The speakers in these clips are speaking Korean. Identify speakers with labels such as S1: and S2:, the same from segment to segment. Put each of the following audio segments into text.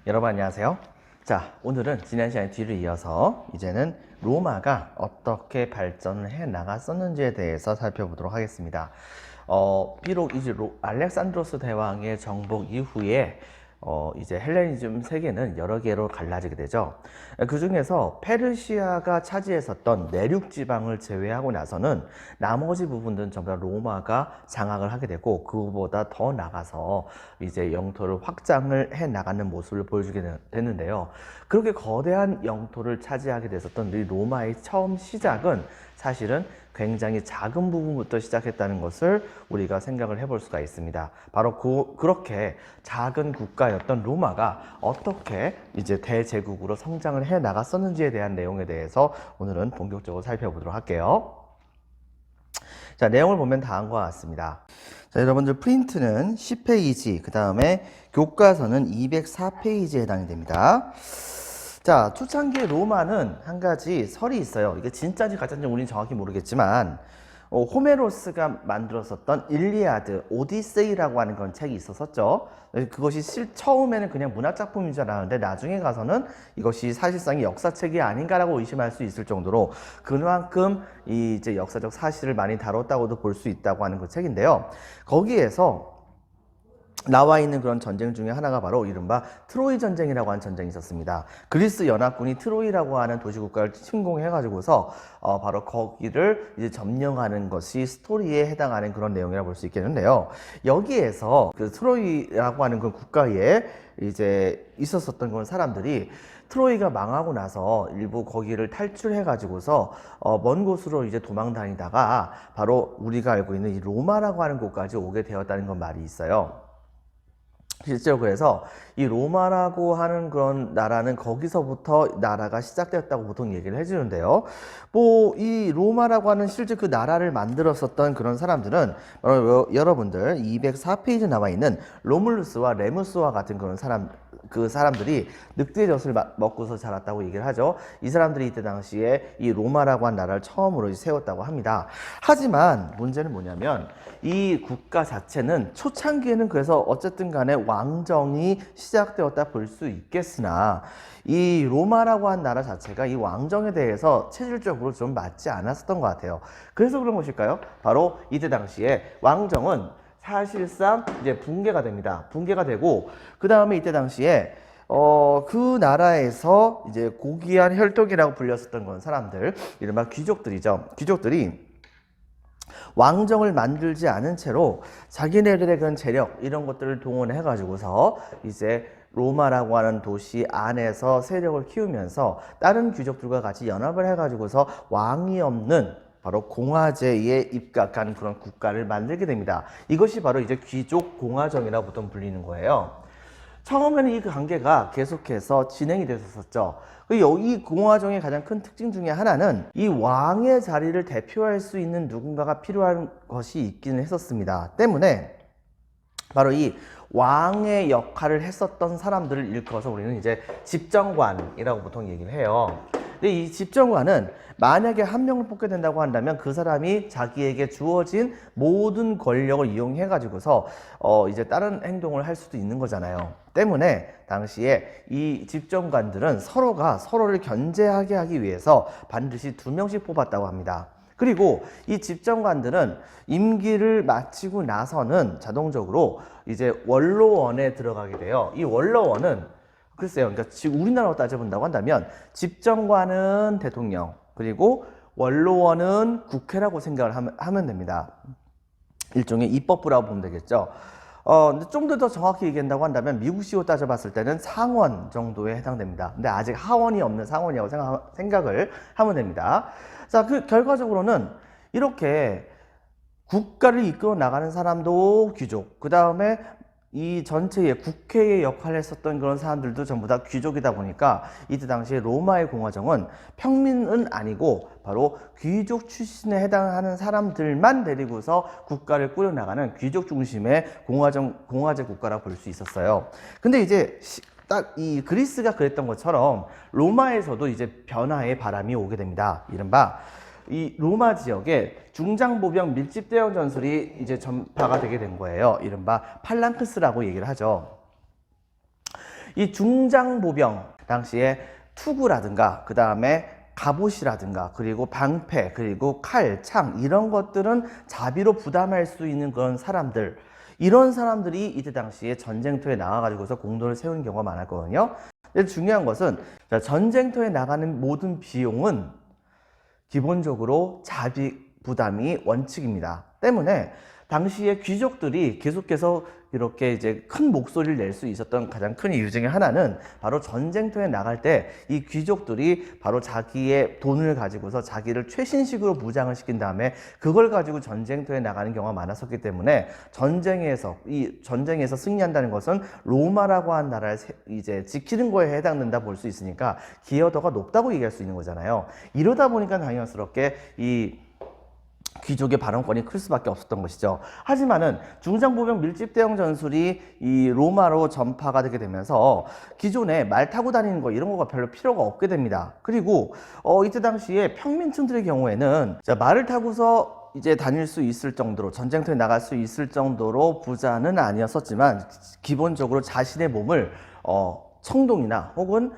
S1: 여러분 안녕하세요. 자, 오늘은 지난 시간의 뒤를 이어서 이제는 로마가 어떻게 발전을 해 나갔었는지에 대해서 살펴보도록 하겠습니다. 비록 이제 알렉산드로스 대왕의 정복 이후에 이제 헬레니즘 세계는 여러 개로 갈라지게 되죠. 그 중에서 페르시아가 차지했었던 내륙 지방을 제외하고 나서는 나머지 부분들은 전부 다 로마가 장악을 하게 되고, 그보다 더 나가서 이제 영토를 확장을 해 나가는 모습을 보여주게 되는데요. 그렇게 거대한 영토를 차지하게 됐었던 이 로마의 처음 시작은 사실은 굉장히 작은 부분부터 시작했다는 것을 우리가 생각을 해볼 수가 있습니다. 바로 그렇게 작은 국가였던 로마가 어떻게 이제 대제국으로 성장을 해 나갔었는지에 대한 내용에 대해서 오늘은 본격적으로 살펴보도록 할게요. 자, 내용을 보면 다음과 같습니다. 자, 여러분들 프린트는 10페이지, 그 다음에 교과서는 204페이지에 해당이 됩니다. 자, 초창기의 로마는 한 가지 설이 있어요. 이게 진짜인지 가짜인지 우리는 정확히 모르겠지만, 호메로스가 만들었었던 일리아드, 오디세이라고 하는 그런 책이 있었었죠. 그것이 처음에는 그냥 문학작품인 줄 알았는데 나중에 가서는 이것이 사실상 역사책이 아닌가라고 의심할 수 있을 정도로 그만큼 이 이제 역사적 사실을 많이 다뤘다고도 볼 수 있다고 하는 그 책인데요. 거기에서 나와 있는 그런 전쟁 중에 하나가 바로 이른바 트로이 전쟁이라고 하는 전쟁이 있었습니다. 그리스 연합군이 트로이라고 하는 도시국가를 침공해가지고서 바로 거기를 이제 점령하는 것이 스토리에 해당하는 그런 내용이라고 볼 수 있겠는데요. 여기에서 그 트로이라고 하는 그 국가에 이제 있었었던 그런 사람들이 트로이가 망하고 나서 일부 거기를 탈출해가지고서 먼 곳으로 이제 도망 다니다가 바로 우리가 알고 있는 이 로마라고 하는 곳까지 오게 되었다는 건 말이 있어요. 실제로 그래서 이 로마라고 하는 그런 나라는 거기서부터 나라가 시작되었다고 보통 얘기를 해주는데요. 뭐 이 로마라고 하는 실제 그 나라를 만들었었던 그런 사람들은 바로 여러분들 204페이지에 나와 있는 로물루스와 레무스와 같은 그런 사람들이 늑대의 젖을 먹고서 자랐다고 얘기를 하죠. 이 사람들이 이때 당시에 이 로마라고 하는 나라를 처음으로 세웠다고 합니다. 하지만 문제는 뭐냐면 이 국가 자체는 초창기에는 그래서 어쨌든 간에 왕정이 시작되었다 볼 수 있겠으나 이 로마라고 한 나라 자체가 이 왕정에 대해서 체질적으로 좀 맞지 않았었던 것 같아요. 그래서 그런 것일까요? 바로 이때 당시에 왕정은 사실상 이제 붕괴가 됩니다. 붕괴가 되고 그 다음에 이때 당시에 그 나라에서 이제 고귀한 혈통이라고 불렸었던 그런 사람들, 이른바 귀족들이죠. 귀족들이 왕정을 만들지 않은 채로 자기네들의 그런 재력 이런 것들을 동원해 가지고서 이제 로마라고 하는 도시 안에서 세력을 키우면서 다른 귀족들과 같이 연합을 해 가지고서 왕이 없는 바로 공화제에 입각한 그런 국가를 만들게 됩니다. 이것이 바로 이제 귀족 공화정이라고 보통 불리는 거예요. 처음에는 이 관계가 계속해서 진행이 됐었죠. 이 공화정의 가장 큰 특징 중에 하나는 이 왕의 자리를 대표할 수 있는 누군가가 필요한 것이 있기는 했었습니다. 때문에 바로 이 왕의 역할을 했었던 사람들을 일컬어서 우리는 이제 집정관이라고 보통 얘기를 해요. 근데 이 집정관은 만약에 한 명을 뽑게 된다고 한다면 그 사람이 자기에게 주어진 모든 권력을 이용해 가지고서 이제 다른 행동을 할 수도 있는 거잖아요. 때문에 당시에 이 집정관들은 서로가 서로를 견제하게 하기 위해서 반드시 2명씩 뽑았다고 합니다. 그리고 이 집정관들은 임기를 마치고 나서는 자동적으로 이제 원로원에 들어가게 돼요. 이 원로원은 글쎄요, 그러니까 지금 우리나라로 따져본다고 한다면 집정관은 대통령, 그리고 원로원은 국회라고 생각을 하면 됩니다. 일종의 입법부라고 보면 되겠죠. 근데 좀 더 정확히 얘기한다고 한다면 미국식으로 따져봤을 때는 상원 정도에 해당됩니다. 근데 아직 하원이 없는 상원이라고 생각을 하면 됩니다. 자, 그 결과적으로는 이렇게 국가를 이끌어 나가는 사람도 귀족, 그 다음에 이 전체의 국회의 역할을 했었던 그런 사람들도 전부 다 귀족이다 보니까 이때 당시에 로마의 공화정은 평민은 아니고 바로 귀족 출신에 해당하는 사람들만 데리고서 국가를 꾸려나가는 귀족 중심의 공화제 국가라고 볼 수 있었어요. 근데 이제 딱 이 그리스가 그랬던 것처럼 로마에서도 이제 변화의 바람이 오게 됩니다. 이른바 이 로마 지역에 중장보병 밀집대형 전술이 이제 전파가 되게 된 거예요. 이른바 팔랑크스라고 얘기를 하죠. 이 중장보병 당시에 투구라든가 그 다음에 갑옷이라든가 그리고 방패 그리고 칼, 창 이런 것들은 자비로 부담할 수 있는 그런 사람들, 이런 사람들이 이때 당시에 전쟁터에 나가가지고서 공로를 세우는 경우가 많았거든요. 근데 중요한 것은 전쟁터에 나가는 모든 비용은 기본적으로 자비 부담이 원칙입니다. 때문에 당시에 귀족들이 계속해서 이렇게 이제 큰 목소리를 낼 수 있었던 가장 큰 이유 중에 하나는 바로 전쟁터에 나갈 때 이 귀족들이 바로 자기의 돈을 가지고서 자기를 최신식으로 무장을 시킨 다음에 그걸 가지고 전쟁터에 나가는 경우가 많았었기 때문에 전쟁에서 승리한다는 것은 로마라고 한 나라를 이제 지키는 거에 해당된다 볼 수 있으니까 기여도가 높다고 얘기할 수 있는 거잖아요. 이러다 보니까 당연스럽게 이 귀족의 발언권이 클 수밖에 없었던 것이죠. 하지만은 중장보병 밀집대형 전술이 이 로마로 전파가 되게 되면서 기존에 말 타고 다니는 거 이런 거가 별로 필요가 없게 됩니다. 그리고 이때 당시에 평민층들의 경우에는 말을 타고서 이제 다닐 수 있을 정도로, 전쟁터에 나갈 수 있을 정도로 부자는 아니었었지만 기본적으로 자신의 몸을 청동이나 혹은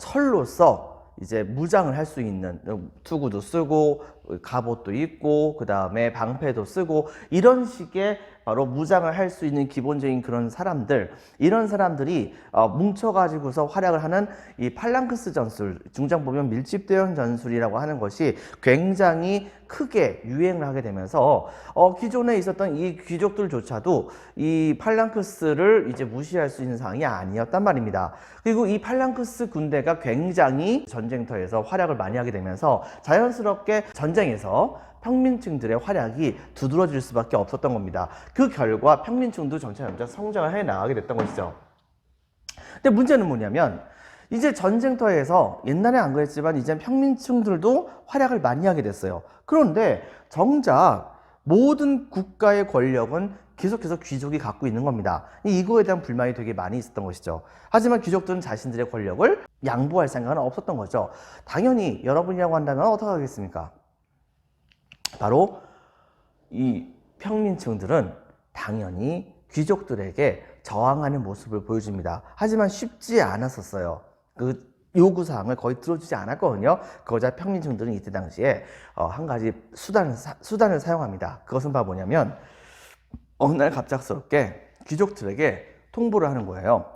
S1: 철로서 이제 무장을 할 수 있는, 투구도 쓰고 갑옷도 입고 그 다음에 방패도 쓰고 이런 식의 바로 무장을 할 수 있는 기본적인 그런 사람들, 이런 사람들이 뭉쳐가지고서 활약을 하는 이 팔랑크스 전술, 중장보병 밀집대형 전술이라고 하는 것이 굉장히 크게 유행을 하게 되면서 기존에 있었던 이 귀족들조차도 이 팔랑크스를 이제 무시할 수 있는 상황이 아니었단 말입니다. 그리고 이 팔랑크스 군대가 굉장히 전쟁터에서 활약을 많이 하게 되면서 자연스럽게 전쟁에서 평민층들의 활약이 두드러질 수밖에 없었던 겁니다. 그 결과 평민층도 점차 성장을 해 나가게 됐던 것이죠. 근데 문제는 뭐냐면 이제 전쟁터에서 옛날에 안 그랬지만 이제 평민층들도 활약을 많이 하게 됐어요. 그런데 정작 모든 국가의 권력은 계속해서 귀족이 갖고 있는 겁니다. 이거에 대한 불만이 되게 많이 있었던 것이죠. 하지만 귀족들은 자신들의 권력을 양보할 생각은 없었던 거죠. 당연히 여러분이라고 한다면 어떻게 하겠습니까? 바로 이 평민층들은 당연히 귀족들에게 저항하는 모습을 보여줍니다. 하지만 쉽지 않았었어요. 그 요구사항을 거의 들어주지 않았거든요. 그러자 평민층들은 이때 당시에 한 가지 수단을 사용합니다. 그것은 바로 뭐냐면 어느 날 갑작스럽게 귀족들에게 통보를 하는 거예요.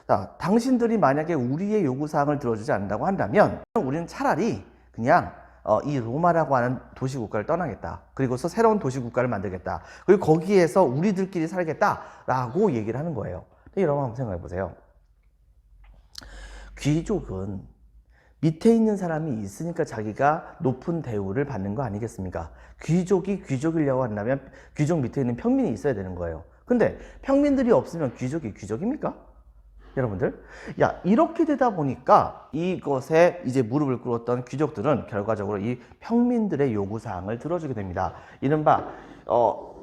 S1: 자, 당신들이 만약에 우리의 요구사항을 들어주지 않는다고 한다면 우리는 차라리 그냥 이 로마라고 하는 도시국가를 떠나겠다. 그리고서 새로운 도시국가를 만들겠다. 그리고 거기에서 우리들끼리 살겠다라고 얘기를 하는 거예요. 여러분 한번 생각해 보세요. 귀족은 밑에 있는 사람이 있으니까 자기가 높은 대우를 받는 거 아니겠습니까? 귀족이 귀족이려고 한다면 귀족 밑에 있는 평민이 있어야 되는 거예요. 근데 평민들이 없으면 귀족이 귀족입니까? 여러분들, 이렇게 되다 보니까 이것에 이제 무릎을 꿇었던 귀족들은 결과적으로 이 평민들의 요구사항을 들어주게 됩니다. 이른바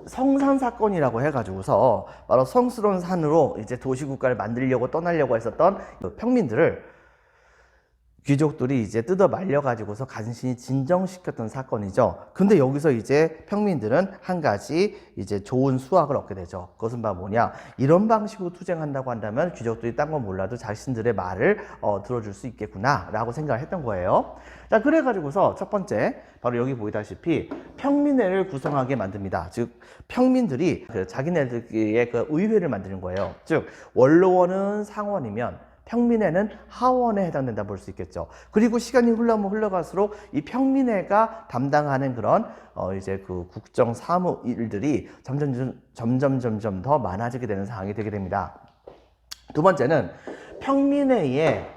S1: 성산 사건이라고 해가지고서 바로 성스러운 산으로 이제 도시국가를 만들려고 떠나려고 했었던 평민들을 귀족들이 이제 뜯어 말려가지고서 간신히 진정시켰던 사건이죠. 근데 여기서 이제 평민들은 한 가지 이제 좋은 수확을 얻게 되죠. 그것은 바로 뭐냐? 이런 방식으로 투쟁한다고 한다면 귀족들이 딴 건 몰라도 자신들의 말을 들어줄 수 있겠구나 라고 생각을 했던 거예요. 자, 그래가지고서 첫 번째, 바로 여기 보이다시피 평민회를 구성하게 만듭니다. 즉, 평민들이 자기네들끼리의 그 의회를 만드는 거예요. 즉, 원로원은 상원이면 평민회는 하원에 해당된다 볼 수 있겠죠. 그리고 시간이 흘러갈수록 이 평민회가 담당하는 그런 이제 그 국정 사무 일들이 점점 더 많아지게 되는 상황이 되게 됩니다. 두 번째는 평민회의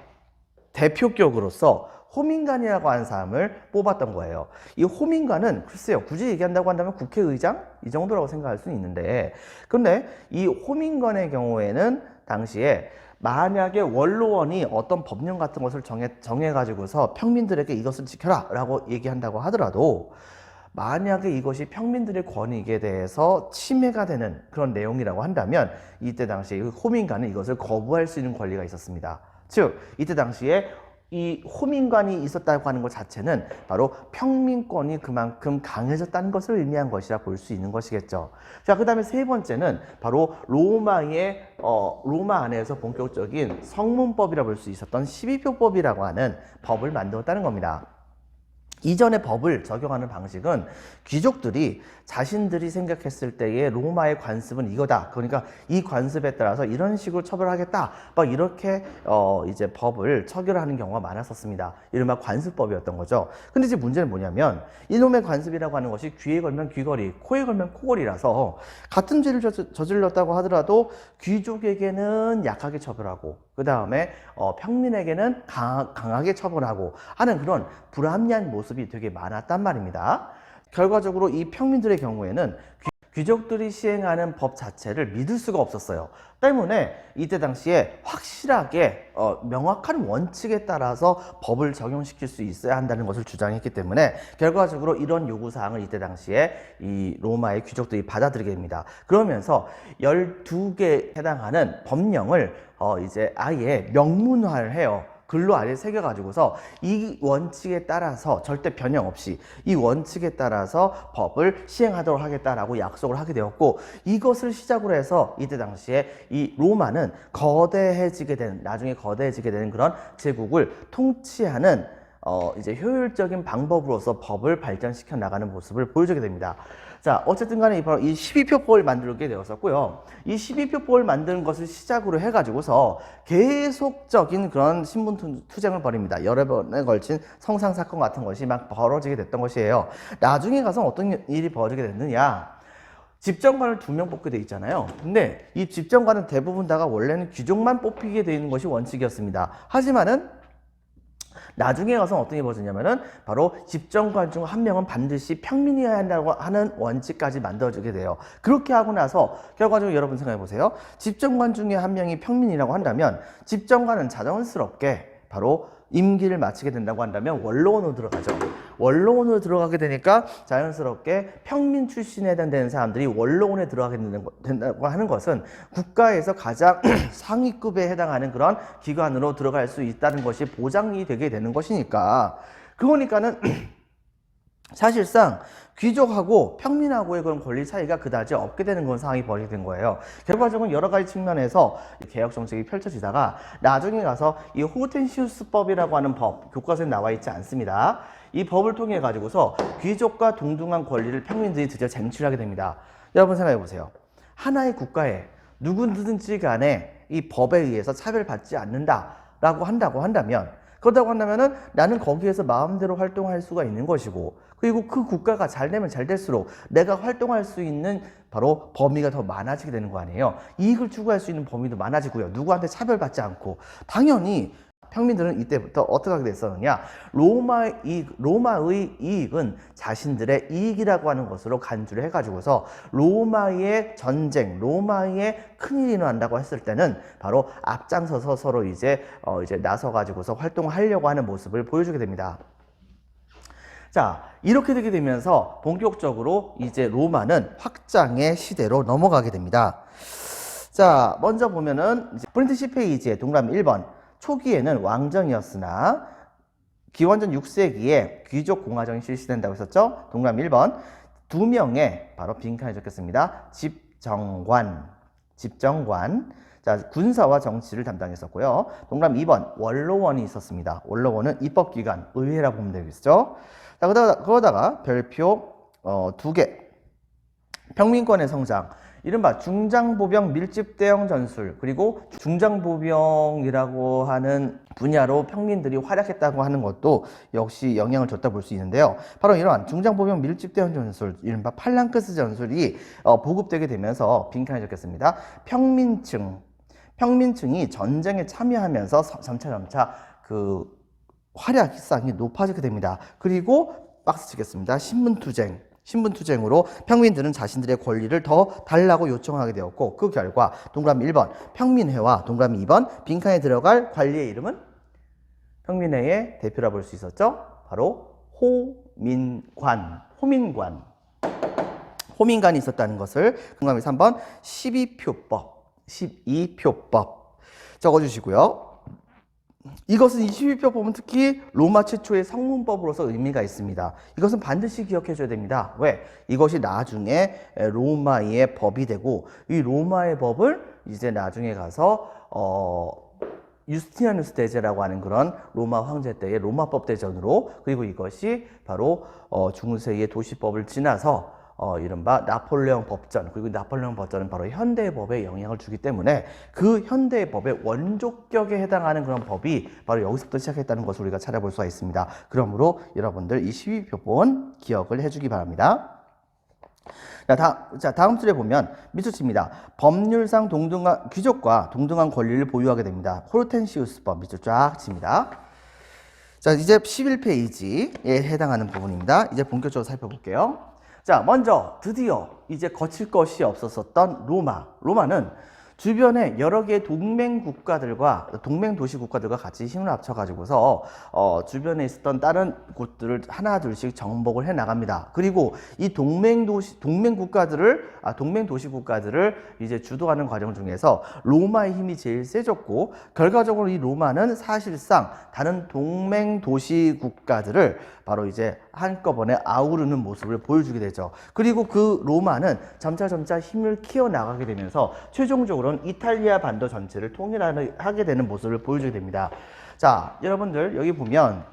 S1: 대표격으로서 호민관이라고 하는 사람을 뽑았던 거예요. 이 호민관은 글쎄요, 굳이 얘기한다고 한다면 국회의장 이 정도라고 생각할 수는 있는데, 근데 이 호민관의 경우에는 당시에 만약에 원로원이 어떤 법령 같은 것을 정해가지고서 평민들에게 이것을 지켜라 라고 얘기한다고 하더라도 만약에 이것이 평민들의 권익에 대해서 침해가 되는 그런 내용이라고 한다면 이때 당시에 호민관은 이것을 거부할 수 있는 권리가 있었습니다. 즉 이때 당시에 이 호민관이 있었다고 하는 것 자체는 바로 평민권이 그만큼 강해졌다는 것을 의미한 것이라 볼 수 있는 것이겠죠. 자, 그 다음에 세 번째는 바로 로마 안에서 본격적인 성문법이라 볼 수 있었던 12표법이라고 하는 법을 만들었다는 겁니다. 이전의 법을 적용하는 방식은 귀족들이 자신들이 생각했을 때의 로마의 관습은 이거다. 그러니까 이 관습에 따라서 이런 식으로 처벌하겠다. 막 이렇게 이제 법을 처결하는 경우가 많았었습니다. 이른바 관습법이었던 거죠. 근데 이제 문제는 뭐냐면 이놈의 관습이라고 하는 것이 귀에 걸면 귀걸이, 코에 걸면 코걸이라서 같은 죄를 저질렀다고 하더라도 귀족에게는 약하게 처벌하고 그 다음에 평민에게는 강하게 처벌하고 하는 그런 불합리한 모습이 되게 많았단 말입니다. 결과적으로 이 평민들의 경우에는 귀족들이 시행하는 법 자체를 믿을 수가 없었어요. 때문에 이때 당시에 확실하게 명확한 원칙에 따라서 법을 적용시킬 수 있어야 한다는 것을 주장했기 때문에 결과적으로 이런 요구사항을 이때 당시에 이 로마의 귀족들이 받아들이게 됩니다. 그러면서 12개에 해당하는 법령을 이제 아예 명문화를 해요. 글로 아예 새겨가지고서 이 원칙에 따라서 절대 변형 없이 이 원칙에 따라서 법을 시행하도록 하겠다라고 약속을 하게 되었고, 이것을 시작으로 해서 이때 당시에 이 로마는 나중에 거대해지게 되는 그런 제국을 통치하는 이제 효율적인 방법으로서 법을 발전시켜 나가는 모습을 보여주게 됩니다. 자, 어쨌든 간에 바로 이 12표법을 만들게 되었었고요. 이 12표법을 만드는 것을 시작으로 해가지고서 계속적인 그런 신분투쟁을 벌입니다. 여러 번에 걸친 성상사건 같은 것이 막 벌어지게 됐던 것이에요. 나중에 가서 어떤 일이 벌어지게 됐느냐. 집정관을 2명 뽑게 돼 있잖아요. 근데 이 집정관은 대부분 다가 원래는 귀족만 뽑히게 되는 것이 원칙이었습니다. 하지만은 나중에 가서 어떤 게 벌어지냐면은 바로 집정관 중 한 명은 반드시 평민이어야 한다고 하는 원칙까지 만들어지게 돼요. 그렇게 하고 나서 결과적으로 여러분 생각해 보세요. 집정관 중에 한 명이 평민이라고 한다면 집정관은 자연스럽게 바로 임기를 마치게 된다고 한다면 원로원으로 들어가죠. 원로원으로 들어가게 되니까 자연스럽게 평민 출신에 해당되는 사람들이 원로원에 들어가게 된다고 하는 것은 국가에서 가장 상위급에 해당하는 그런 기관으로 들어갈 수 있다는 것이 보장이 되게 되는 것이니까, 그러니까는 사실상 귀족하고 평민하고의 그런 권리 차이가 그다지 없게 되는 그런 상황이 벌어지게 된 거예요. 결과적으로 여러 가지 측면에서 개혁 정책이 펼쳐지다가 나중에 가서 이 호텐시우스법이라고 하는 법, 교과서에 나와 있지 않습니다. 이 법을 통해 가지고서 귀족과 동등한 권리를 평민들이 드디어 쟁취하게 됩니다. 여러분 생각해 보세요. 하나의 국가에 누구든지 간에 이 법에 의해서 차별받지 않는다라고 한다면, 그렇다고 한다면은 나는 거기에서 마음대로 활동할 수가 있는 것이고, 그리고 그 국가가 잘 되면 잘 될수록 내가 활동할 수 있는 바로 범위가 더 많아지게 되는 거 아니에요. 이익을 추구할 수 있는 범위도 많아지고요. 누구한테 차별받지 않고. 당연히 평민들은 이때부터 어떻게 하게 됐었느냐, 로마의 이익은 자신들의 이익이라고 하는 것으로 간주를 해가지고서 로마의 전쟁, 로마의 큰일이 일어난다고 했을 때는 바로 앞장서서 서로 이제 나서가지고서 활동을 하려고 하는 모습을 보여주게 됩니다. 자, 이렇게 되게 되면서 본격적으로 이제 로마는 확장의 시대로 넘어가게 됩니다. 자, 먼저 보면은 프린티시 페이지에 동그라미 1번. 초기에는 왕정이었으나 기원전 6세기에 귀족 공화정이 실시된다고 했었죠. 동그라미 1번. 2명의 바로 빈칸에 적혔습니다. 집정관. 자, 군사와 정치를 담당했었고요. 동그라미 2번. 원로원이 있었습니다. 원로원은 입법기관, 의회라고 보면 되겠죠. 자, 그러다가 별표 2개. 평민권의 성장. 이른바 중장보병 밀집대형 전술, 그리고 중장보병이라고 하는 분야로 평민들이 활약했다고 하는 것도 역시 영향을 줬다 볼 수 있는데요. 바로 이러한 중장보병 밀집대형 전술, 이른바 팔랑크스 전술이 보급되게 되면서 빈칸에 적혔습니다. 평민층이 전쟁에 참여하면서 점차 그 활약상이 높아지게 됩니다. 그리고 박스 치겠습니다. 신분투쟁으로 평민들은 자신들의 권리를 더 달라고 요청하게 되었고, 그 결과 동그라미 1번 평민회와 동그라미 2번 빈칸에 들어갈 관리의 이름은 평민회의 대표라 볼 수 있었죠. 바로 호민관이 있었다는 것을 동그라미 3번 12표법 적어주시고요. 이것은 이 12표 보면 특히 로마 최초의 성문법으로서 의미가 있습니다. 이것은 반드시 기억해 줘야 됩니다. 왜? 이것이 나중에 로마의 법이 되고 이 로마의 법을 이제 나중에 가서 유스티니아누스 대제라고 하는 그런 로마 황제 때의 로마법 대전으로 그리고 이것이 바로 중세의 도시법을 지나서 이른바 나폴레옹 법전 그리고 나폴레옹 법전은 바로 현대의 법에 영향을 주기 때문에 그 현대의 법의 원조격에 해당하는 그런 법이 바로 여기서부터 시작했다는 것을 우리가 찾아볼 수가 있습니다. 그러므로 여러분들 이 12표본 기억을 해주기 바랍니다. 다음 줄에 보면 밑줄입니다. 법률상 동등한 귀족과 동등한 권리를 보유하게 됩니다. 호르텐시우스법 밑줄 쫙 칩니다. 자, 이제 11페이지에 해당하는 부분입니다. 이제 본격적으로 살펴볼게요. 자, 먼저 드디어 이제 거칠 것이 없었었던 로마는 주변에 여러 개의 동맹 국가들과 동맹 도시 국가들과 같이 힘을 합쳐가지고서 주변에 있었던 다른 곳들을 하나 둘씩 정복을 해 나갑니다. 그리고 이 동맹 도시 국가들을 이제 주도하는 과정 중에서 로마의 힘이 제일 세졌고 결과적으로 이 로마는 사실상 다른 동맹 도시 국가들을 바로 이제 한꺼번에 아우르는 모습을 보여주게 되죠. 그리고 그 로마는 점차 힘을 키워 나가게 되면서 최종적으로는 이탈리아 반도 전체를 통일하게 되는 모습을 보여주게 됩니다. 자, 여러분들 여기 보면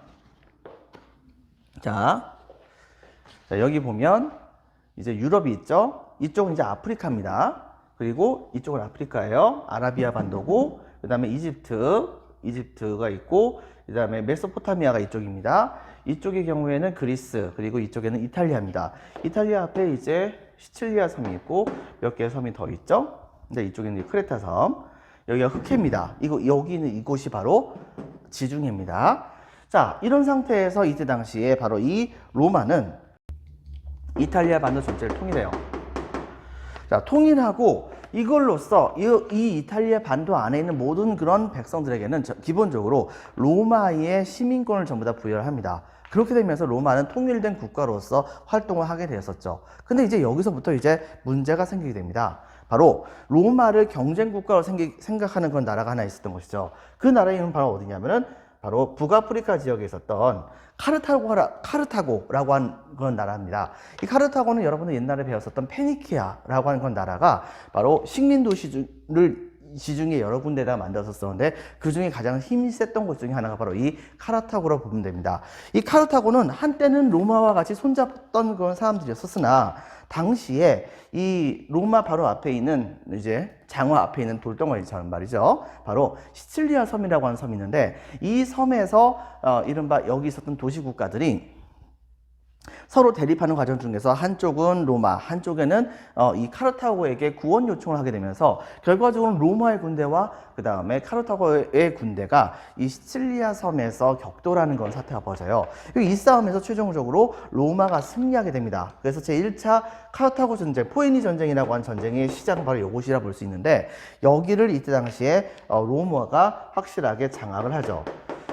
S1: 여기 보면 이제 유럽이 있죠. 이쪽은 이제 아프리카입니다. 그리고 이쪽은 아프리카예요. 아라비아 반도고 그 다음에 이집트가 있고 그 다음에 메소포타미아가 이쪽입니다. 이쪽의 경우에는 그리스 그리고 이쪽에는 이탈리아입니다. 이탈리아 앞에 이제 시칠리아 섬이 있고 몇 개의 섬이 더 있죠. 근데 이쪽에는 크레타 섬, 여기가 흑해입니다. 여기는 이곳이 바로 지중해입니다. 자, 이런 상태에서 이때 당시에 바로 이 로마는 이탈리아 반도 전체를 통일해요. 자, 통일하고 이걸로써 이 이탈리아 반도 안에 있는 모든 그런 백성들에게는 기본적으로 로마의 시민권을 전부 다 부여를 합니다. 그렇게 되면서 로마는 통일된 국가로서 활동을 하게 되었었죠. 근데 이제 여기서부터 이제 문제가 생기게 됩니다. 바로 로마를 경쟁 국가로 생각하는 그런 나라가 하나 있었던 것이죠. 그 나라의 이름은 바로 어디냐면은 바로 북아프리카 지역에 있었던 카르타고라고 하는 그런 나라입니다. 이 카르타고는 여러분들 옛날에 배웠었던 페니키아라고 하는 그런 나라가 바로 식민 도시를 지중해 여러 군데다 만들었었는데 그 중에 가장 힘이 셌던 곳 중에 하나가 바로 이 카르타고라고 보면 됩니다. 이 카르타고는 한때는 로마와 같이 손잡던 그런 사람들이었으나 당시에 이 로마 바로 앞에 있는 이제 장화 앞에 있는 돌덩어리처럼 말이죠. 바로 시칠리아 섬이라고 하는 섬이 있는데 이 섬에서 이른바 여기 있었던 도시 국가들이 서로 대립하는 과정 중에서 한쪽은 로마, 한쪽에는 이 카르타고에게 구원 요청을 하게 되면서 결과적으로 로마의 군대와 그 다음에 카르타고의 군대가 이 시칠리아 섬에서 격돌하는 그런 사태가 벌어져요. 이 싸움에서 최종적으로 로마가 승리하게 됩니다. 그래서 제1차 카르타고 전쟁, 포에니 전쟁이라고 하는 전쟁의 시작은 바로 이곳이라 볼 수 있는데 여기를 이때 당시에 로마가 확실하게 장악을 하죠.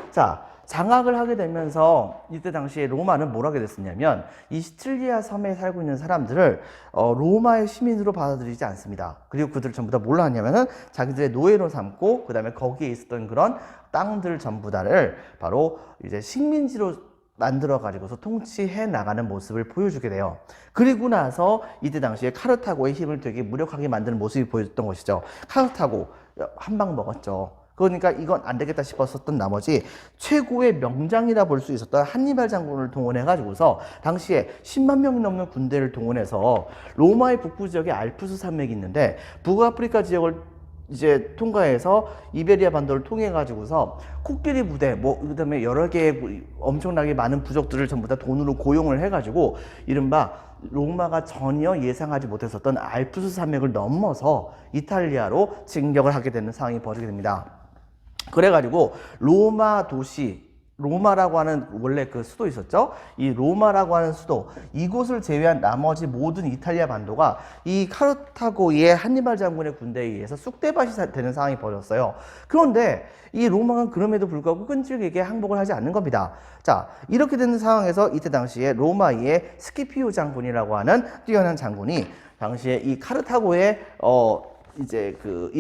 S1: 자, 장악을 하게 되면서 이때 당시에 로마는 뭘 하게 됐었냐면 이 시칠리아 섬에 살고 있는 사람들을 로마의 시민으로 받아들이지 않습니다. 그리고 그들을 전부 다 뭘로 하냐면은 자기들의 노예로 삼고 그 다음에 거기에 있었던 그런 땅들 전부 다를 바로 이제 식민지로 만들어 가지고서 통치해 나가는 모습을 보여주게 돼요. 그리고 나서 이때 당시에 카르타고의 힘을 되게 무력하게 만드는 모습이 보여줬던 것이죠. 카르타고 한 방 먹었죠. 그러니까 이건 안 되겠다 싶었었던 나머지 최고의 명장이라 볼 수 있었던 한니발 장군을 동원해 가지고서 당시에 10만 명이 넘는 군대를 동원해서 로마의 북부 지역에 알프스 산맥이 있는데 북아프리카 지역을 이제 통과해서 이베리아 반도를 통해 가지고서 코끼리 부대 그다음에 여러 개의 엄청나게 많은 부족들을 전부 다 돈으로 고용을 해 가지고 이른바 로마가 전혀 예상하지 못했었던 알프스 산맥을 넘어서 이탈리아로 진격을 하게 되는 상황이 벌어지게 됩니다. 그래가지고 로마라고 하는 원래 그 수도 있었죠. 이 로마라고 하는 수도, 이곳을 제외한 나머지 모든 이탈리아 반도가 이 카르타고의 한니발 장군의 군대에 의해서 쑥대밭이 되는 상황이 벌어졌어요. 그런데 이 로마는 그럼에도 불구하고 끈질기게 항복을 하지 않는 겁니다. 자, 이렇게 되는 상황에서 이때 당시에 로마의 스키피오 장군이라고 하는 뛰어난 장군이 당시에 이 카르타고의 이제 그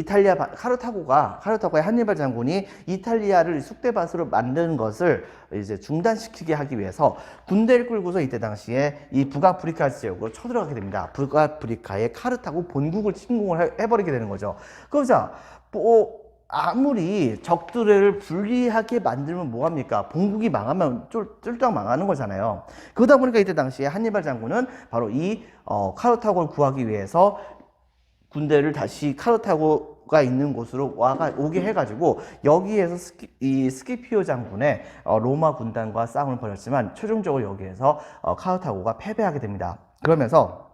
S1: 카르타고의 한니발 장군이 이탈리아를 쑥대밭으로 만드는 것을 이제 중단시키게 하기 위해서 군대를 끌고서 이때 당시에 이 북아프리카 지역으로 쳐들어가게 됩니다. 북아프리카의 카르타고 본국을 침공을 해버리게 되는 거죠. 그러자 뭐 아무리 적들을 불리하게 만들면 뭐합니까? 본국이 망하면 쫄딱 망하는 거잖아요. 그러다 보니까 이때 당시에 한니발 장군은 바로 이 카르타고를 구하기 위해서 군대를 다시 카르타고가 있는 곳으로 오게 해가지고 여기에서 스키피오 장군의 로마 군단과 싸움을 벌였지만 최종적으로 여기에서 카르타고가 패배하게 됩니다. 그러면서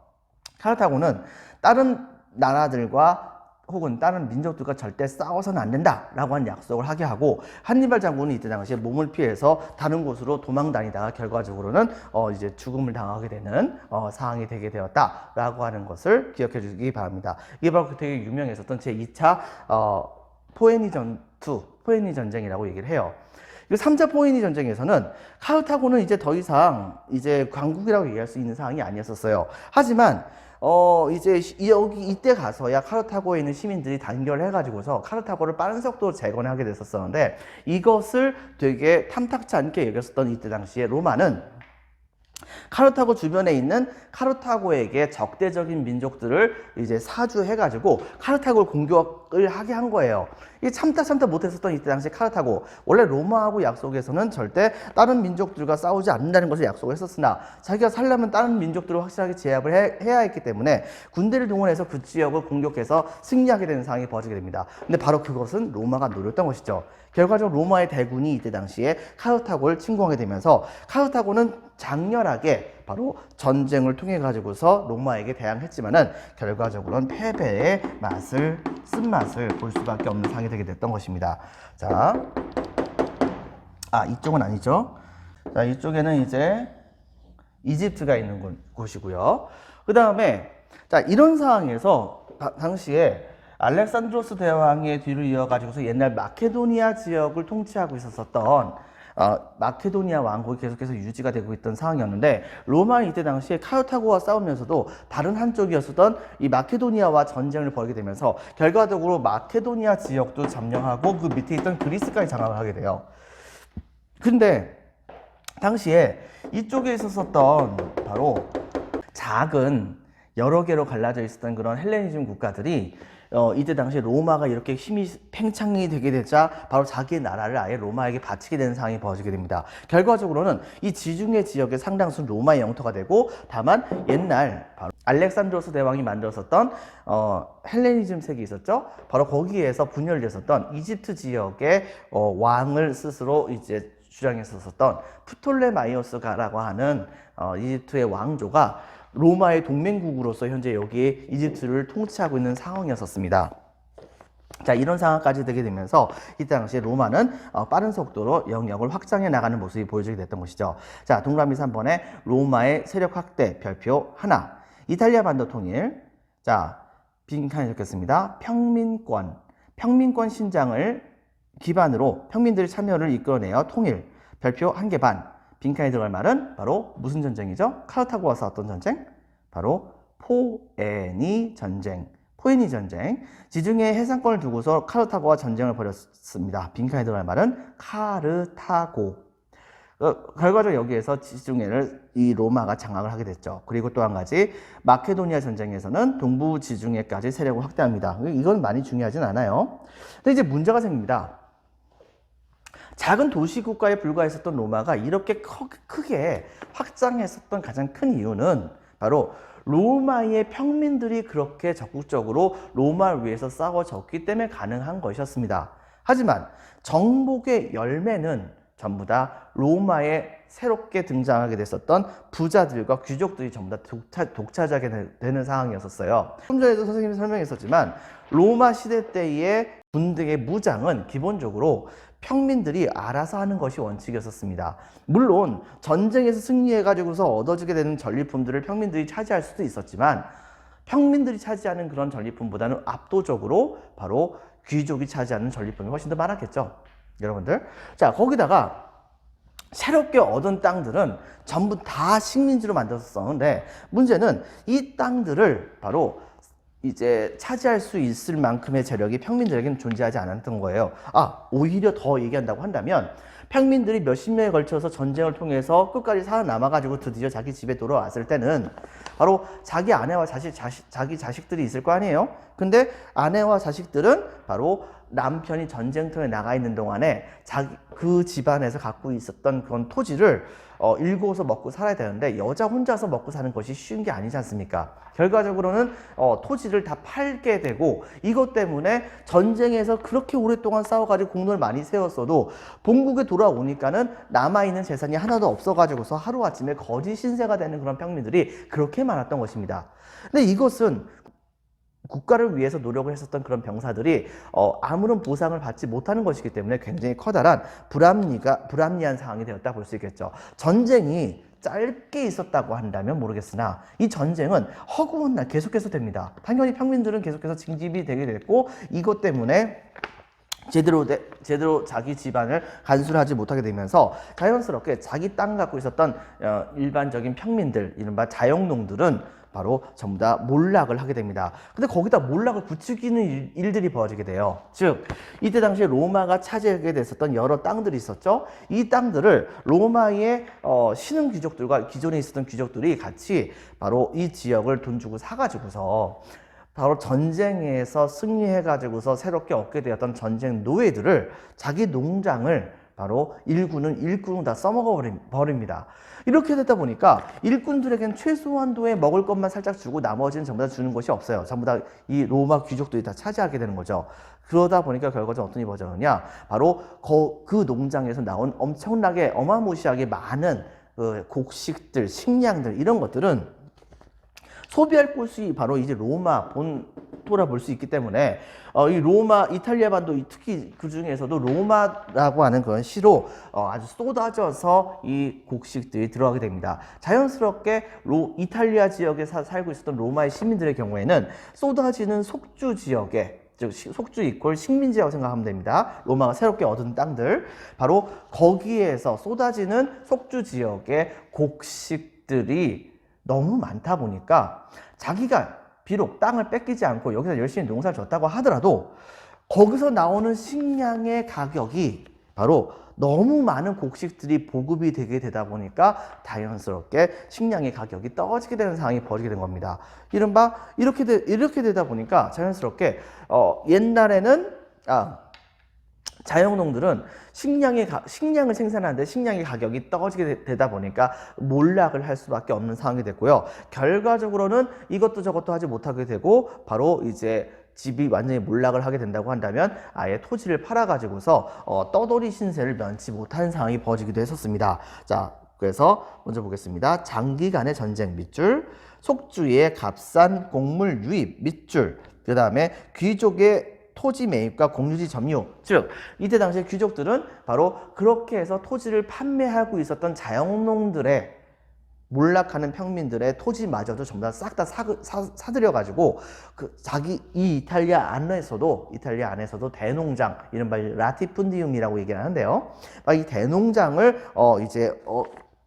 S1: 카르타고는 다른 나라들과 혹은 다른 민족들과 절대 싸워서는 안 된다라고 한 약속을 하게 하고 한니발 장군은 이때 당시에 몸을 피해서 다른 곳으로 도망 다니다가 결과적으로는 이제 죽음을 당하게 되는 상황이 되게 되었다라고 하는 것을 기억해 주시기 바랍니다. 이게 바로 되게 유명했었던 제2차 포에니 전쟁이라고 얘기를 해요. 이 3차 포에니 전쟁에서는 카르타고는 이제 더 이상 이제 강국이라고 얘기할 수 있는 상황이 아니었었어요. 하지만 이제 이때 가서야 카르타고에 있는 시민들이 단결을 해가지고서 카르타고를 빠른 속도로 재건하게 됐었는데 이것을 되게 탐탁치 않게 여겼었던 이때 당시에 로마는 카르타고 주변에 있는 카르타고에게 적대적인 민족들을 이제 사주해가지고 카르타고를 공격을 하게 한 거예요. 이 참다 못했었던 이때 당시 카르타고, 원래 로마하고 약속에서는 절대 다른 민족들과 싸우지 않는다는 것을 약속을 했었으나 자기가 살려면 다른 민족들을 확실하게 제압을 해야 했기 때문에 군대를 동원해서 그 지역을 공격해서 승리하게 되는 상황이 벌어지게 됩니다. 근데 바로 그것은 로마가 노렸던 것이죠. 결과적으로 로마의 대군이 이때 당시에 카르타고를 침공하게 되면서 카르타고는 장렬하게 바로 전쟁을 통해 가지고서 로마에게 대항했지만은 결과적으로는 패배의 쓴맛을 볼 수밖에 없는 상황이 되게 됐던 것입니다. 자, 이쪽은 아니죠. 자, 이쪽에는 이제 이집트가 있는 곳이고요. 그 다음에 자, 이런 상황에서 당시에 알렉산드로스 대왕의 뒤를 이어가지고서 옛날 마케도니아 지역을 통치하고 있었던 마케도니아 왕국이 계속해서 유지가 되고 있던 상황이었는데 로마는 이때 당시에 카르타고와 싸우면서도 다른 한쪽이었었던 이 마케도니아와 전쟁을 벌이게 되면서 결과적으로 마케도니아 지역도 점령하고 그 밑에 있던 그리스까지 장악을 하게 돼요. 근데 당시에 이쪽에 있었던 바로 작은 여러 개로 갈라져 있었던 그런 헬레니즘 국가들이 이때 당시에 로마가 이렇게 힘이 팽창이 되게 되자 바로 자기의 나라를 아예 로마에게 바치게 되는 상황이 벌어지게 됩니다. 결과적으로는 이 지중해 지역의 상당수는 로마의 영토가 되고 다만 옛날 바로 알렉산드로스 대왕이 만들었었던 헬레니즘 색이 있었죠. 바로 거기에서 분열됐었던 이집트 지역의 왕을 스스로 이제 주장했었던 프톨레마이오스가라고 하는 이집트의 왕조가 로마의 동맹국으로서 현재 여기 이집트를 통치하고 있는 상황이었습니다. 자, 이런 상황까지 되게 되면서 이때 당시에 로마는 빠른 속도로 영역을 확장해 나가는 모습이 보여지게 됐던 것이죠. 자, 동그라미 3번에 로마의 세력 확대 별표 하나, 이탈리아 반도 통일. 자, 빈칸에 적혔습니다. 평민권 신장을 기반으로 평민들의 참여를 이끌어내어 통일 별표 1개 반. 빈칸에 들어갈 말은 바로 무슨 전쟁이죠? 카르타고와 싸웠던 전쟁? 바로 포에니 전쟁. 지중해 해상권을 두고서 카르타고와 전쟁을 벌였습니다. 빈칸에 들어갈 말은 카르타고. 결과적으로 여기에서 지중해를 이 로마가 장악을 하게 됐죠. 그리고 또 한 가지 마케도니아 전쟁에서는 동부 지중해까지 세력을 확대합니다. 이건 많이 중요하진 않아요. 근데 이제 문제가 생깁니다. 작은 도시 국가에 불과했었던 로마가 이렇게 크게 확장했었던 가장 큰 이유는 바로 로마의 평민들이 그렇게 적극적으로 로마를 위해서 싸워졌기 때문에 가능한 것이었습니다. 하지만 정복의 열매는 전부 다 로마에 새롭게 등장하게 됐었던 부자들과 귀족들이 전부 다 독차지하게 되는 상황이었어요. 좀 전에도 선생님이 설명했었지만 로마 시대 때의 군대의 무장은 기본적으로 평민들이 알아서 하는 것이 원칙이었습니다. 물론 전쟁에서 승리해가지고서 얻어지게 되는 전리품들을 평민들이 차지할 수도 있었지만 평민들이 차지하는 그런 전리품보다는 압도적으로 바로 귀족이 차지하는 전리품이 훨씬 더 많았겠죠. 여러분들. 자, 거기다가 새롭게 얻은 땅들은 전부 다 식민지로 만들어서 썼는데 문제는 이 땅들을 바로 이제 차지할 수 있을 만큼의 재력이 평민들에게는 존재하지 않았던 거예요. 오히려 더 얘기한다고 한다면 평민들이 몇십 년에 걸쳐서 전쟁을 통해서 끝까지 살아남아가지고 드디어 자기 집에 돌아왔을 때는 바로 자기 아내와 자기 자식들이 있을 거 아니에요. 근데 아내와 자식들은 바로 남편이 전쟁터에 나가 있는 동안에 그 집안에서 갖고 있었던 그런 토지를 일구어서 먹고 살아야 되는데 여자 혼자서 먹고 사는 것이 쉬운 게 아니지 않습니까? 결과적으로는 토지를 다 팔게 되고 이것 때문에 전쟁에서 그렇게 오랫동안 싸워가지고 공로를 많이 세웠어도 본국에 돌아오니까는 남아있는 재산이 하나도 없어가지고서 하루아침에 거지 신세가 되는 그런 평민들이 그렇게 많았던 것입니다. 근데 이것은 국가를 위해서 노력을 했었던 그런 병사들이 아무런 보상을 받지 못하는 것이기 때문에 굉장히 커다란 불합리한 상황이 되었다 볼 수 있겠죠. 전쟁이 짧게 있었다고 한다면 모르겠으나 이 전쟁은 허구한 날 계속해서 됩니다. 당연히 평민들은 계속해서 징집이 되게 됐고 이것 때문에 제대로 자기 집안을 간수하지 못하게 되면서 자연스럽게 자기 땅 갖고 있었던 일반적인 평민들, 이른바 자영농들은 바로 전부 다 몰락을 하게 됩니다. 근데 거기다 몰락을 부추기는 일들이 벌어지게 돼요. 즉 이때 당시에 로마가 차지하게 됐었던 여러 땅들이 있었죠. 이 땅들을 로마의 신흥 귀족들과 기존에 있었던 귀족들이 같이 바로 이 지역을 돈 주고 사가지고서 바로 전쟁에서 승리해가지고서 새롭게 얻게 되었던 전쟁 노예들을 자기 농장을 바로 일꾼은 다 써먹어 버립니다. 이렇게 되다 보니까 일꾼들에겐 최소한도의 먹을 것만 살짝 주고 나머지는 전부 다 주는 것이 없어요. 전부 다 이 로마 귀족들이 다 차지하게 되는 거죠. 그러다 보니까 결과적으로 어떤 일이 벌어졌느냐, 바로 그 농장에서 나온 엄청나게 어마무시하게 많은 곡식들, 식량들 이런 것들은 소비할 곳이 바로 이제 로마 본토라 볼 수 있기 때문에 이 로마 이탈리아 반도 특히 그 중에서도 로마라고 하는 그런 시로 아주 쏟아져서 이 곡식들이 들어가게 됩니다. 자연스럽게 이탈리아 지역에 살고 있었던 로마의 시민들의 경우에는 쏟아지는 속주 지역에, 즉 속주 이퀄 식민지라고 생각하면 됩니다. 로마가 새롭게 얻은 땅들, 바로 거기에서 쏟아지는 속주 지역의 곡식들이 너무 많다 보니까 자기가 비록 땅을 뺏기지 않고 여기서 열심히 농사를 졌다고 하더라도 거기서 나오는 식량의 가격이 바로 너무 많은 곡식들이 보급이 되게 되다 보니까 자연스럽게 식량의 가격이 떨어지게 되는 상황이 벌어지게 된 겁니다. 이른바 이렇게 되다 보니까 자연스럽게 옛날에는 자영농들은 식량을 생산하는데 식량의 가격이 떨어지게 되다 보니까 몰락을 할 수밖에 없는 상황이 됐고요. 결과적으로는 이것도 저것도 하지 못하게 되고 바로 이제 집이 완전히 몰락을 하게 된다고 한다면 아예 토지를 팔아가지고서 떠돌이 신세를 면치 못하는 상황이 벌어지기도 했었습니다. 자, 그래서 먼저 보겠습니다. 장기간의 전쟁 밑줄, 속주의 값싼 곡물 유입 밑줄, 그 다음에 귀족의 토지 매입과 공유지 점유. 즉 이때 당시에 귀족들은 바로 그렇게 해서 토지를 판매하고 있었던 자영농들의 몰락하는 평민들의 토지마저도 전부 다 싹 다 사들여가지고 이 이탈리아 안에서도 대농장, 이른바 라티푼디움이라고 얘기를 하는데요. 이 대농장을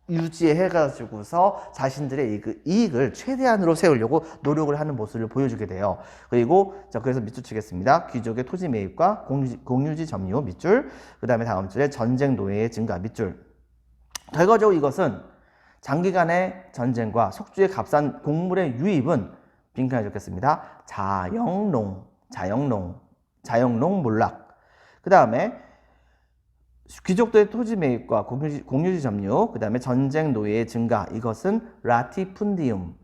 S1: 유지해가지고서 자신들의 이익을 최대한으로 세우려고 노력을 하는 모습을 보여주게 돼요. 그리고 그래서 밑줄 치겠습니다. 귀족의 토지 매입과 공유지 점유 밑줄, 그 다음에 다음 줄에 전쟁 노예의 증가 밑줄. 결과적으로 이것은 장기간의 전쟁과 속주의 값싼 곡물의 유입은 빈칸에 적겠습니다. 자영농 몰락. 그 다음에 귀족들의 토지 매입과 공유지 점유, 그 다음에 전쟁 노예의 증가, 이것은 라티푼디움.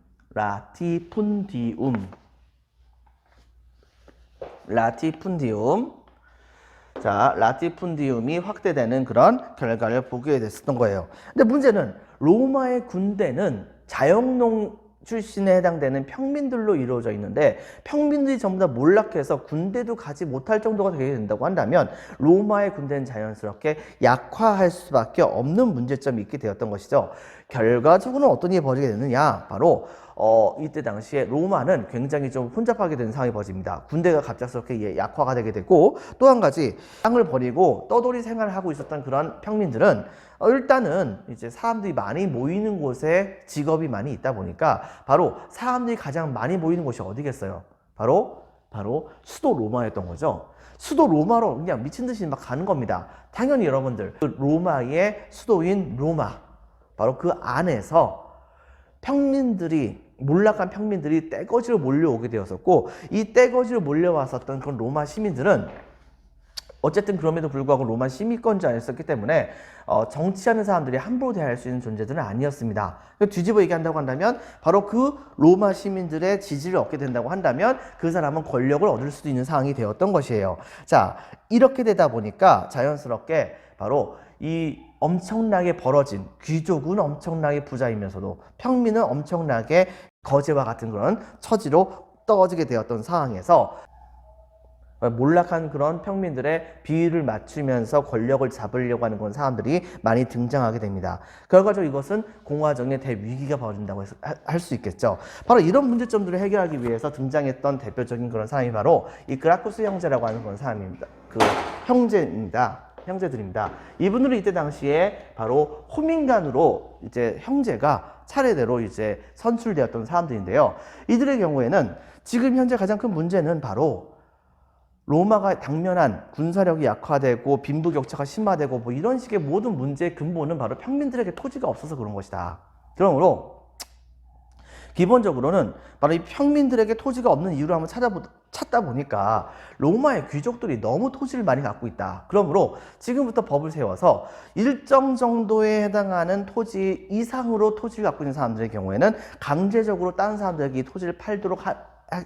S1: 자, 라티푼디움이 확대되는 그런 결과를 보게 됐었던 거예요. 근데 문제는 로마의 군대는 자영농 출신에 해당되는 평민들로 이루어져 있는데 평민들이 전부 다 몰락해서 군대도 가지 못할 정도가 되게 된다고 한다면 로마의 군대는 자연스럽게 약화할 수밖에 없는 문제점이 있게 되었던 것이죠. 결과적으로는 어떤 일이 벌어지게 되느냐, 바로 이때 당시에 로마는 굉장히 좀 혼잡하게 되는 상황이 벌어집니다. 군대가 갑작스럽게 약화가 되게 되고, 또 한 가지 땅을 버리고 떠돌이 생활을 하고 있었던 그런 평민들은 일단은 이제 사람들이 많이 모이는 곳에 직업이 많이 있다 보니까 바로 사람들이 가장 많이 모이는 곳이 어디겠어요? 바로 수도 로마였던 거죠. 수도 로마로 그냥 미친 듯이 막 가는 겁니다. 당연히 여러분들, 그 로마의 수도인 로마, 바로 그 안에서 몰락한 평민들이 떼거지로 몰려오게 되었었고, 이 떼거지로 몰려왔었던 그런 로마 시민들은 어쨌든 그럼에도 불구하고 로마 시민권자였었기 때문에 정치하는 사람들이 함부로 대할 수 있는 존재들은 아니었습니다. 뒤집어 얘기한다고 한다면 바로 그 로마 시민들의 지지를 얻게 된다고 한다면 그 사람은 권력을 얻을 수도 있는 상황이 되었던 것이에요. 자, 이렇게 되다 보니까 자연스럽게 바로 이 엄청나게 벌어진, 귀족은 엄청나게 부자이면서도 평민은 엄청나게 거지와 같은 그런 처지로 떨어지게 되었던 상황에서 몰락한 그런 평민들의 비위를 맞추면서 권력을 잡으려고 하는 그런 사람들이 많이 등장하게 됩니다. 결과적으로 이것은 공화정의 대위기가 벌어진다고 할 수 있겠죠. 바로 이런 문제점들을 해결하기 위해서 등장했던 대표적인 그런 사람이 바로 이 그라쿠스 형제라고 하는 그런 사람입니다. 그 형제들입니다. 이분들은 이때 당시에 바로 호민간으로 이제 형제가 차례대로 이제 선출되었던 사람들인데요. 이들의 경우에는 지금 현재 가장 큰 문제는 바로 로마가 당면한 군사력이 약화되고 빈부격차가 심화되고 뭐 이런 식의 모든 문제의 근본은 바로 평민들에게 토지가 없어서 그런 것이다. 그러므로 기본적으로는 바로 이 평민들에게 토지가 없는 이유를 한번 찾다 보니까 로마의 귀족들이 너무 토지를 많이 갖고 있다. 그러므로 지금부터 법을 세워서 일정 정도에 해당하는 토지 이상으로 토지를 갖고 있는 사람들의 경우에는 강제적으로 다른 사람들에게 이 토지를 팔도록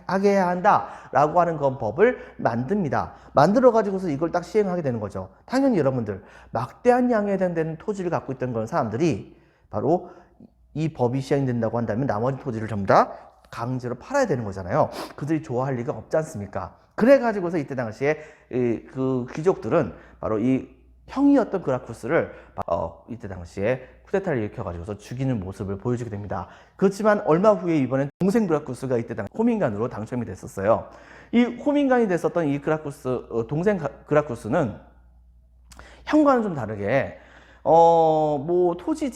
S1: 하게 해야 한다라고 하는 건 법을 만듭니다. 만들어 가지고서 이걸 딱 시행하게 되는 거죠. 당연히 여러분들 막대한 양에 해당되는 토지를 갖고 있던 그런 사람들이 바로 이 법이 시행된다고 한다면 나머지 토지를 전부 다 강제로 팔아야 되는 거잖아요. 그들이 좋아할 리가 없지 않습니까? 그래 가지고서 이때 당시에 그 귀족들은 바로 이 형이었던 그라쿠스를 이때 당시에 쿠데타를 일으켜가지고서 죽이는 모습을 보여주게 됩니다. 그렇지만 얼마 후에 이번엔 동생 그라쿠스가 이때 호민관으로 당첨이 됐었어요. 이 호민관이 됐었던 이 동생 그라쿠스는 형과는 좀 다르게 뭐 토지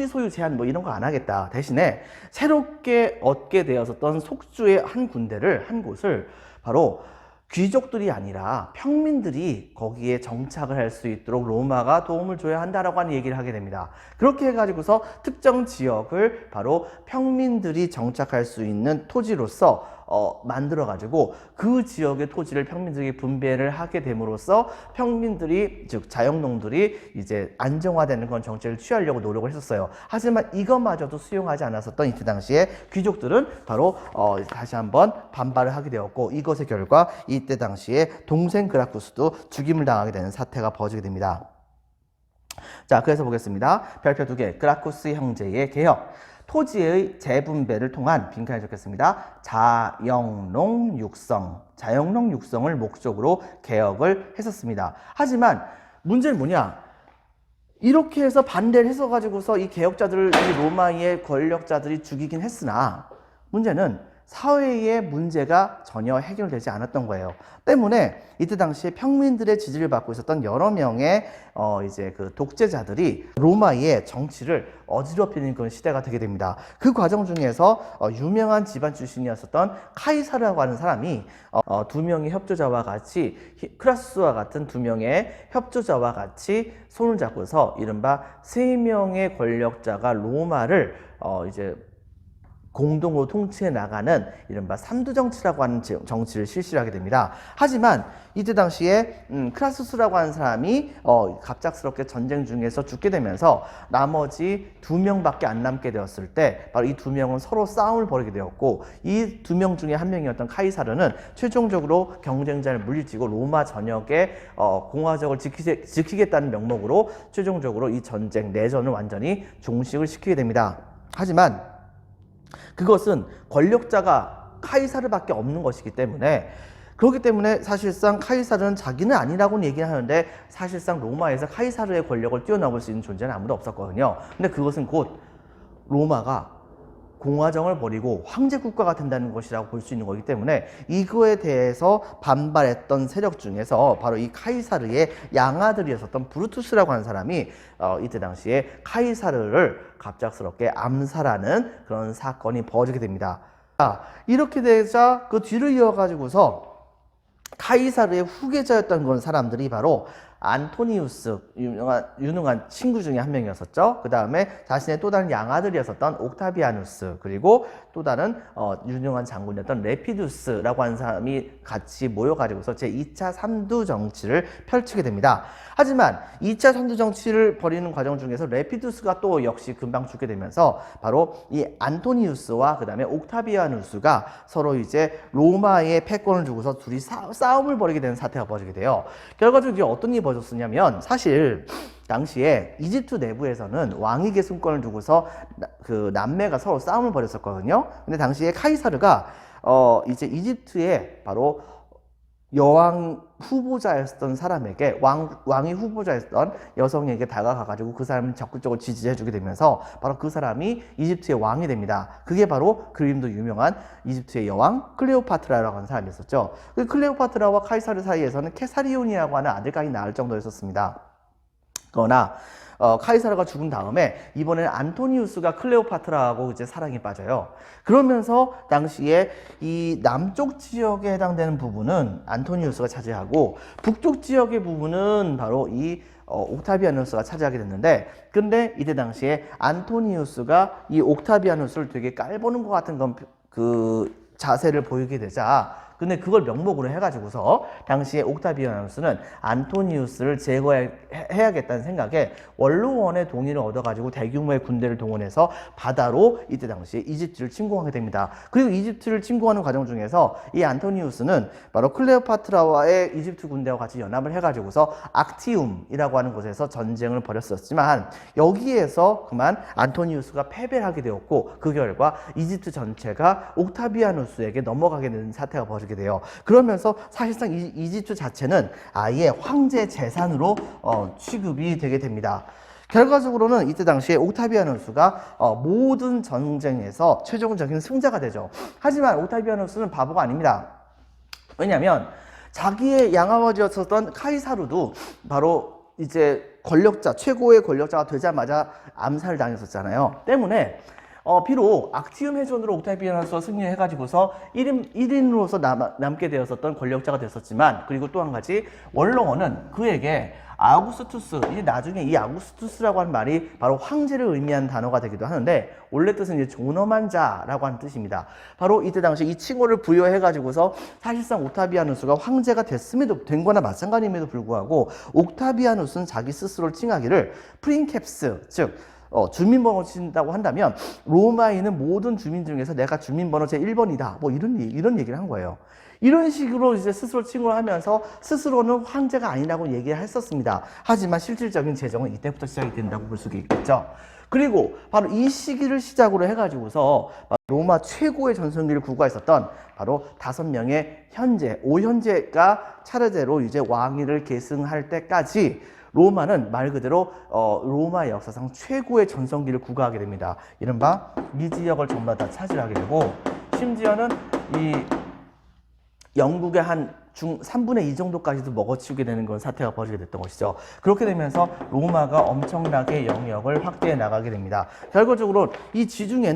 S1: 소유 제한 뭐 이런 거 안 하겠다. 대신에 새롭게 얻게 되었었던 속주의 한 곳을 바로 귀족들이 아니라 평민들이 거기에 정착을 할 수 있도록 로마가 도움을 줘야 한다라고 하는 얘기를 하게 됩니다. 그렇게 해가지고서 특정 지역을 바로 평민들이 정착할 수 있는 토지로서 만들어가지고 그 지역의 토지를 평민들에게 분배를 하게 됨으로써 평민들이, 즉 자영농들이 이제 안정화되는 그런 정책을 취하려고 노력을 했었어요. 하지만 이것마저도 수용하지 않았었던 이때 당시에 귀족들은 바로 다시 한번 반발을 하게 되었고, 이것의 결과 이때 당시에 동생 그라쿠스도 죽임을 당하게 되는 사태가 벌어지게 됩니다. 자, 그래서 보겠습니다. 별표 2개, 그라쿠스 형제의 개혁. 토지의 재분배를 통한 빈칸에 적겠습니다. 자영농 육성을 목적으로 개혁을 했었습니다. 하지만 문제는 뭐냐? 이렇게 해서 반대를 해서 가지고서 이 개혁자들을 이 로마의 권력자들이 죽이긴 했으나 문제는 사회의 문제가 전혀 해결되지 않았던 거예요. 때문에 이때 당시에 평민들의 지지를 받고 있었던 여러 명의 이제 그 독재자들이 로마의 정치를 어지럽히는 그런 시대가 되게 됩니다. 그 과정 중에서 유명한 집안 출신이었었던 카이사르라고 하는 사람이 두 명의 협조자와 같이 크라수스와 같은 두 명의 협조자와 같이 손을 잡고서 이른바 세 명의 권력자가 로마를 이제 공동으로 통치해 나가는 이른바 삼두정치라고 하는 정치를 실시를 하게 됩니다. 하지만 이때 당시에 크라수스라고 하는 사람이 갑작스럽게 전쟁 중에서 죽게 되면서 나머지 2명밖에 안 남게 되었을 때 바로 이 2명은 서로 싸움을 벌이게 되었고, 이 2명 중에 한 명이었던 카이사르는 최종적으로 경쟁자를 물리치고 로마 전역에 공화국을 지키겠다는 명목으로 최종적으로 이 내전을 완전히 종식을 시키게 됩니다. 하지만 그것은 권력자가 카이사르밖에 없는 것이기 때문에, 그렇기 때문에 사실상 카이사르는 자기는 아니라고는 얘기를 하는데 사실상 로마에서 카이사르의 권력을 뛰어넘을 수 있는 존재는 아무도 없었거든요. 근데 그것은 곧 로마가 공화정을 버리고 황제 국가가 된다는 것이라고 볼 수 있는 거기 때문에 이거에 대해서 반발했던 세력 중에서 바로 이 카이사르의 양아들이었었던 브루투스라고 하는 사람이 이때 당시에 카이사르를 갑작스럽게 암살하는 그런 사건이 벌어지게 됩니다. 이렇게 되자 그 뒤를 이어가지고서 카이사르의 후계자였던 그런 사람들이 바로 안토니우스, 유능한 친구 중에 한 명이었었죠. 그 다음에 자신의 또 다른 양아들이었었던 옥타비아누스, 그리고 또 다른 유능한 장군이었던 레피두스라고 하는 사람이 같이 모여가지고서 제2차 삼두 정치를 펼치게 됩니다. 하지만 2차 삼두 정치를 벌이는 과정 중에서 레피두스가 또 역시 금방 죽게 되면서 바로 이 안토니우스와 그 다음에 옥타비아누스가 서로 이제 로마의 패권을 두고서 둘이 싸움을 벌이게 되는 사태가 벌어지게 돼요. 결과적으로 이제 어떤 일이 벌어졌냐면, 사실 당시에 이집트 내부에서는 왕위 계승권을 두고서 그 남매가 서로 싸움을 벌였었거든요. 근데 당시에 카이사르가 이제 이집트의 바로 여왕 후보자였던 사람에게 왕위 후보자였던 여성에게 다가가가지고 그 사람을 적극적으로 지지해주게 되면서 바로 그 사람이 이집트의 왕이 됩니다. 그게 바로 그림도 유명한 이집트의 여왕 클레오파트라라고 하는 사람이었었죠. 그 클레오파트라와 카이사르 사이에서는 케사리온이라고 하는 아들까지 낳을 정도였었습니다. 그러나 카이사르가 죽은 다음에 이번에는 안토니우스가 클레오파트라하고 이제 사랑에 빠져요. 그러면서 당시에 이 남쪽 지역에 해당되는 부분은 안토니우스가 차지하고 북쪽 지역의 부분은 바로 이 옥타비아누스가 차지하게 됐는데, 근데 이때 당시에 안토니우스가 이 옥타비아누스를 되게 깔보는 것 같은 그 자세를 보이게 되자, 근데 그걸 명목으로 해가지고서 당시에 옥타비아누스는 안토니우스를 제거해야겠다는 생각에 원로원의 동의를 얻어가지고 대규모의 군대를 동원해서 바다로 이때 당시에 이집트를 침공하게 됩니다. 그리고 이집트를 침공하는 과정 중에서 이 안토니우스는 바로 클레오파트라와의 이집트 군대와 같이 연합을 해가지고서 악티움이라고 하는 곳에서 전쟁을 벌였었지만, 여기에서 그만 안토니우스가 패배를 하게 되었고, 그 결과 이집트 전체가 옥타비아누스에게 넘어가게 되는 사태가 벌어지게 돼요. 그러면서 사실상 이 이집트 자체는 아예 황제 재산으로 취급이 되게 됩니다. 결과적으로는 이때 당시에 옥타비아누스가 모든 전쟁에서 최종적인 승자가 되죠. 하지만 옥타비아누스는 바보가 아닙니다. 왜냐하면 자기의 양아버지였었던 카이사르도 바로 이제 최고의 권력자가 되자마자 암살을 당했었잖아요. 때문에 비록 악티움 해전으로 옥타비아누스가 승리해가지고서 1인으로서 남게 되었었던 권력자가 됐었지만, 그리고 또 한 가지, 원로원은 그에게 아우구스투스, 이제 나중에 이 아우구스투스라고 하는 말이 바로 황제를 의미하는 단어가 되기도 하는데, 원래 뜻은 이제 존엄한 자라고 하는 뜻입니다. 바로 이때 당시 이 칭호를 부여해가지고서 사실상 옥타비아누스가 황제가 된 거나 마찬가지임에도 불구하고, 옥타비아누스는 자기 스스로를 칭하기를 프린캡스, 즉 주민번호 친다고 한다면 로마에 있는 모든 주민 중에서 내가 주민번호 제1번이다, 뭐 이런 얘기를 한 거예요. 이런 식으로 이제 스스로 칭호를 하면서 스스로는 황제가 아니라고 얘기를 했었습니다. 하지만 실질적인 재정은 이때부터 시작이 된다고 볼 수가 있겠죠. 그리고 바로 이 시기를 시작으로 해가지고서 로마 최고의 전성기를 구가했었던 바로 5명의 현재, 5현제가 차례대로 이제 왕위를 계승할 때까지 로마는 말 그대로 로마 역사상 최고의 전성기를 구가하게 됩니다. 이른바 이 지역을 전부 다 차지하게 되고, 심지어는 이 영국의 한 3분의 2 정도까지도 먹어치우게 되는 그런 사태가 벌어지게 됐던 것이죠. 그렇게 되면서 로마가 엄청나게 영역을 확대해 나가게 됩니다. 결과적으로 이 지중해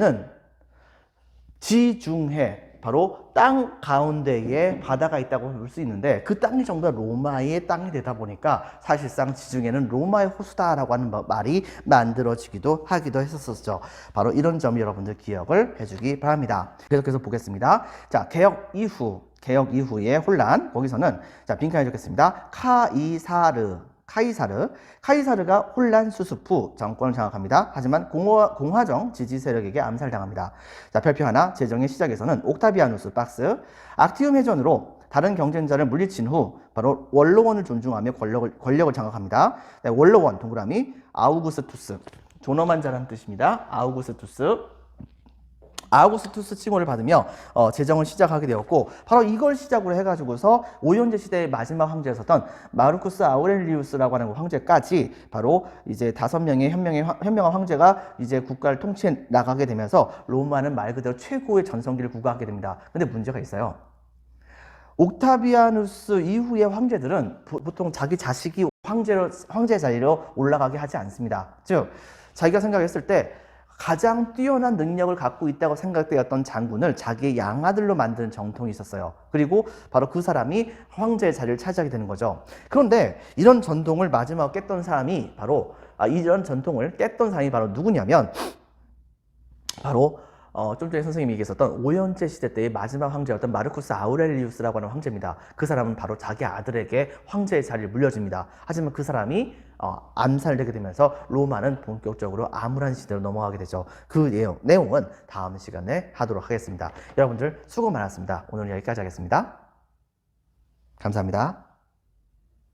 S1: 바로 땅 가운데에 바다가 있다고 볼 수 있는데, 그 땅이 전부 다 로마의 땅이 되다 보니까 사실상 지중해는 로마의 호수다라고 하는 말이 만들어지기도 하기도 했었죠. 바로 이런 점 여러분들 기억을 해주기 바랍니다. 계속해서 보겠습니다. 자, 개혁 이후의 혼란, 거기서는 자, 빈칸에 적겠습니다. 카이사르가 혼란 수습 후 정권을 장악합니다. 하지만 공화정 지지 세력에게 암살당합니다. 자, 별표 하나, 재정의 시작에서는 옥타비아누스 박스, 악티움 해전으로 다른 경쟁자를 물리친 후 바로 원로원을 존중하며 권력을 장악합니다. 네, 원로원 동그라미 아우구스투스, 존엄한 자라는 뜻입니다. 아우구스투스 칭호를 받으며 재정을 시작하게 되었고, 바로 이걸 시작으로 해가지고서 5현제 시대의 마지막 황제였었던 마르쿠스 아우렐리우스라고 하는 황제까지 바로 이제 5명의 현명한 황제가 이제 국가를 통치해 나가게 되면서 로마는 말 그대로 최고의 전성기를 구가하게 됩니다. 근데 문제가 있어요. 옥타비아누스 이후의 황제들은 보통 자기 자식이 황제 자리로 올라가게 하지 않습니다. 즉 자기가 생각했을 때 가장 뛰어난 능력을 갖고 있다고 생각되었던 장군을 자기의 양아들로 만드는 정통이 있었어요. 그리고 바로 그 사람이 황제의 자리를 차지하게 되는 거죠. 그런데 이런 전통을 마지막 깼던 사람이 바로 이런 전통을 깼던 사람이 바로 누구냐면 바로 좀 전에 선생님이 얘기했었던 오연제 시대 때의 마지막 황제였던 마르쿠스 아우렐리우스라고 하는 황제입니다. 그 사람은 바로 자기 아들에게 황제의 자리를 물려줍니다. 하지만 그 사람이 암살되게 되면서 로마는 본격적으로 암울한 시대로 넘어가게 되죠. 그 내용은 다음 시간에 하도록 하겠습니다. 여러분들 수고 많았습니다. 오늘 여기까지 하겠습니다. 감사합니다.